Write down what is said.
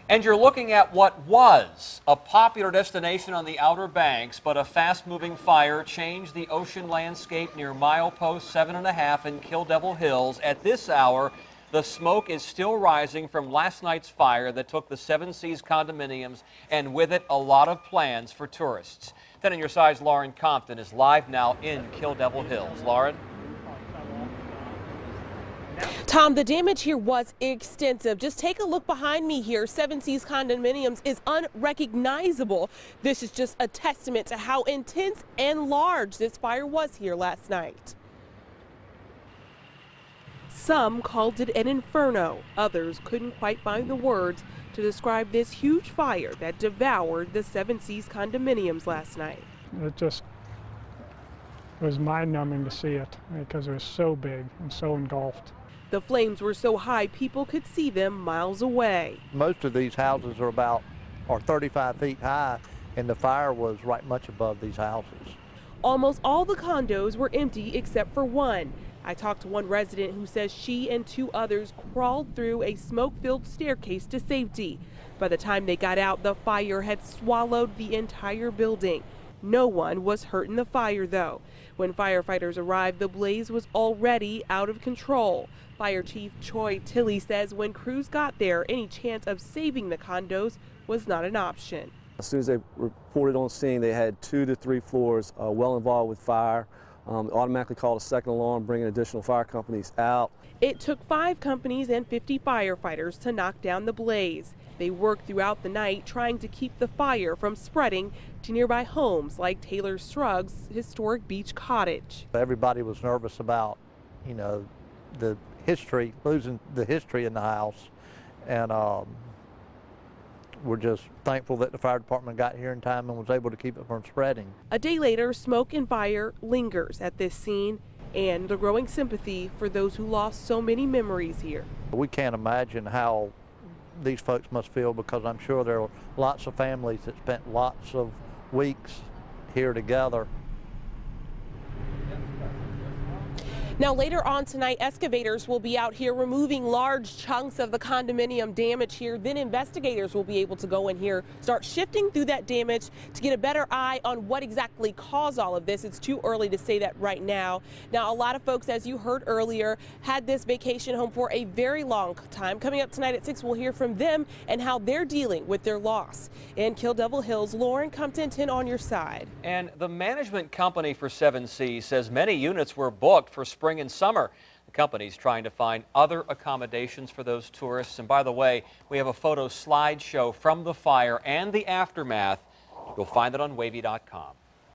And you're looking at what was a popular destination on the Outer Banks, but a fast-moving fire changed the ocean landscape near milepost 7.5 in Kill Devil Hills. At this hour, the smoke is still rising from last night's fire that took the Seven Seas condominiums, and with it, a lot of plans for tourists. 10 on your side's Lauren Compton is live now in Kill Devil Hills. Lauren? Tom, the damage here was extensive. Just take a look behind me here. Seven Seas Condominiums is unrecognizable. This is just a testament to how intense and large this fire was here last night. Some called it an inferno. Others couldn't quite find the words to describe this huge fire that devoured the Seven Seas Condominiums last night. It just was mind-numbing to see it because it was so big and so engulfed. The flames were so high people could see them miles away. Most of these houses are 35 feet high, and the fire was right much above these houses. Almost all the condos were empty except for one. I talked to one resident who says she and two others crawled through a smoke-filled staircase to safety. By the time they got out, the fire had swallowed the entire building. No one was hurt in the fire, though. When firefighters arrived, the blaze was already out of control. Fire Chief Choi Tilley says when crews got there, any chance of saving the condos was not an option. As soon as they reported on scene, they had 2 to 3 floors well involved with fire. Automatically called a second alarm, bringing additional fire companies out. It took 5 companies and 50 firefighters to knock down the blaze. They worked throughout the night trying to keep the fire from spreading to nearby homes like Taylor Strug's historic beach cottage. Everybody was nervous about, the history, losing the history in the house, and we're just thankful that the fire department got here in time and was able to keep it from spreading. A day later, smoke and fire lingers at this scene, and the growing sympathy for those who lost so many memories here. We can't imagine how these folks must feel, because I'm sure there are lots of families that spent lots of weeks here together. Now later on tonight, excavators will be out here removing large chunks of the condominium damage here. Then investigators will be able to go in here, start shifting through that damage to get a better eye on what exactly caused all of this. It's too early to say that right now. Now, a lot of folks, as you heard earlier, had this vacation home for a very long time. Coming up tonight at 6, we'll hear from them and how they're dealing with their loss. In Kill Devil Hills, Lauren Compton, 10 on your side. And the management company for Seven Seas says many units were booked for spring and summer. The company's trying to find other accommodations for those tourists. And by the way, we have a photo slideshow from the fire and the aftermath. You'll find it on wavy.com.